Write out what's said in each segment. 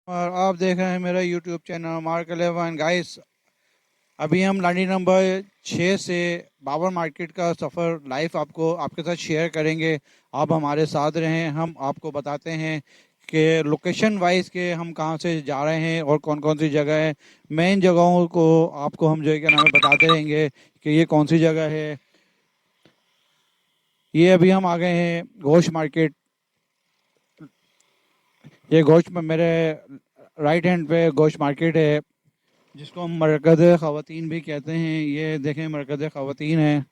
और आप देख रहे हैं मेरा यूट्यूब चैनल मार्क 11 गाइस। अभी हम लाड़ी नंबर 6 से बाबर मार्केट का सफ़र लाइव आपको आपके साथ शेयर करेंगे। आप हमारे साथ रहें, हम आपको बताते हैं कि लोकेशन वाइज के हम कहां से जा रहे हैं और कौन कौन सी जगह है। मेन जगहों को आपको हम जो है क्या नाम है बताते रहेंगे कि ये कौन सी जगह है। ये अभी हम आ गए हैं गोश्त मार्केट। ये गोश्त में मेरे राइट हैंड पे गोश्त मार्केट है, जिसको हम मरकज़ ख़वातीन भी कहते हैं। ये देखें मरकज़ ख़वातीन है।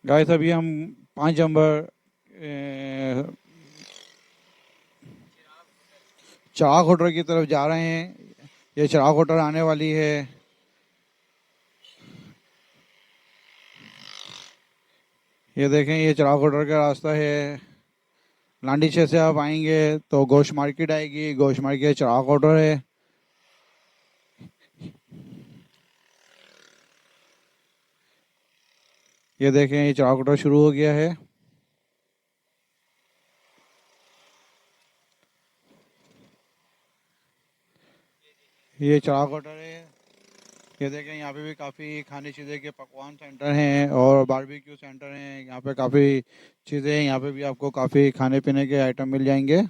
गाइस अभी हम 5 नंबर चिराग होटल की तरफ जा रहे हैं। ये चिराग होटल आने वाली है। ये देखें ये चिराग होटल का रास्ता है। लांडी छः से आप आएंगे तो गोश्त मार्केट आएगी। गोश्त मार्केट चिराग होटल है। ये देखें ये चिराग होटल शुरू हो गया है। ये चिराग होटल है। ये देखें यहाँ पे भी काफ़ी खाने चीज़ें के पकवान सेंटर हैं और बारबेक्यू सेंटर हैं। यहाँ पे काफ़ी चीज़ें हैं। यहाँ पे भी आपको काफ़ी खाने पीने के आइटम मिल जाएंगे।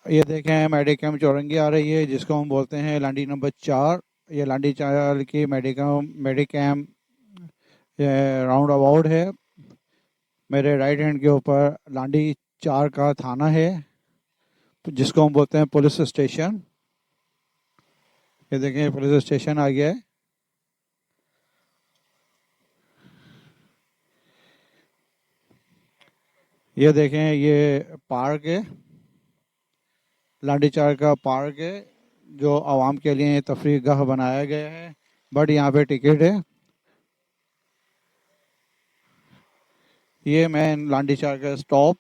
ये देखें मेडिकम चौरंगी आ रही है, जिसको हम बोलते हैं लांडी नंबर 4। ये लांडी 4 की मेडिकम राउंड अबाउट है। मेरे राइट हैंड के ऊपर लांडी 4 का थाना है, जिसको हम बोलते हैं पुलिस स्टेशन। ये देखें पुलिस स्टेशन आ गया है। ये देखें ये पार्क है, लांडी 4 का पार्क है, जो आवाम के लिए तफरीह गाह बनाया गया है। बट यहाँ पे टिकट है। ये मैं लांडी 4 का स्टॉप।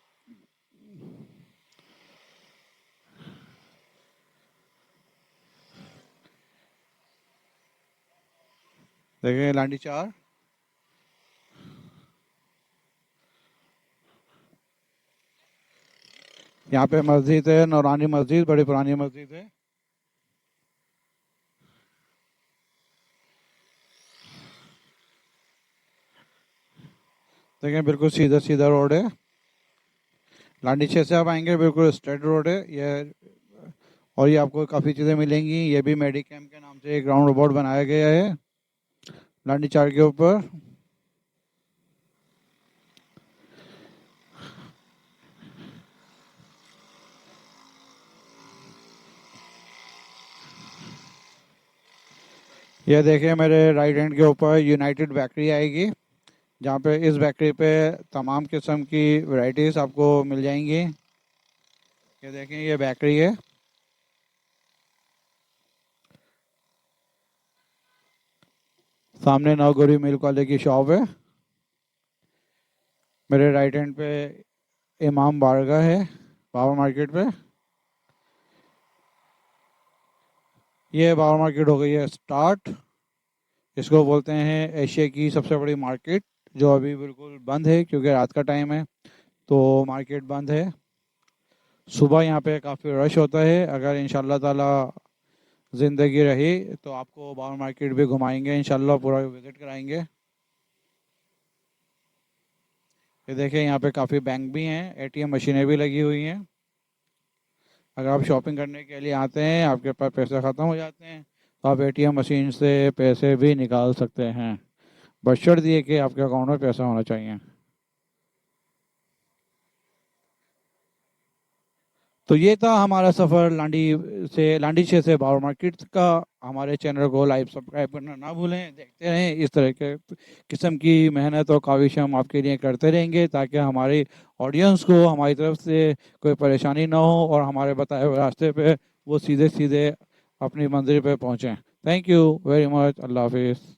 देखें लांडी 4। यहाँ पे मस्जिद है, नौरानी मस्जिद, बड़ी पुरानी मस्जिद है। देखें बिल्कुल सीधा सीधा रोड है। लांडी 6 से आप आएंगे बिल्कुल स्ट्रेट रोड है ये। और ये आपको काफ़ी चीज़ें मिलेंगी। ये भी मेडिकैम के नाम से एक ग्राउंड रोबोट बनाया गया है लांडी 4 के ऊपर। ये देखिए मेरे राइट हैंड के ऊपर यूनाइटेड बेकरी आएगी, जहाँ पे इस बेकरी पे तमाम किस्म की वैरायटीज़ आपको मिल जाएंगी। ये देखें ये बेकरी है। सामने नवगोरी मिल्क वाले की शॉप है। मेरे राइट हैंड पे इमाम बारगाह है पावर मार्केट पे। ये पावर मार्केट हो गई है स्टार्ट। इसको बोलते हैं एशिया की सबसे बड़ी मार्केट, जो अभी बिल्कुल बंद है क्योंकि रात का टाइम है, तो मार्केट बंद है। सुबह यहाँ पे काफ़ी रश होता है। अगर इंशाल्लाह ताला ज़िंदगी रही तो आपको पावर मार्केट भी घुमाएंगे, इंशाल्लाह पूरा विज़िट कराएंगे। ये देखिए यहाँ पे काफ़ी बैंक भी हैं, एटीएम मशीनें भी लगी हुई हैं। अगर आप शॉपिंग करने के लिए आते हैं, आपके पास पैसे ख़त्म हो जाते हैं, तो आप एटीएम मशीन से पैसे भी निकाल सकते हैं, बशर्ते ये कि आपके अकाउंट में पैसा होना चाहिए। तो ये था हमारा सफ़र लांडी छः से बाबर मार्केट का। हमारे चैनल को लाइव सब्सक्राइब करना ना भूलें। देखते रहें, इस तरह के किस्म की मेहनत और काविश हम आपके लिए करते रहेंगे, ताकि हमारी ऑडियंस को हमारी तरफ से कोई परेशानी ना हो और हमारे बताए हुए रास्ते पे वो सीधे सीधे अपनी मंजिल पे पहुँचें। Thank you very much. अल्लाह हाफिज़।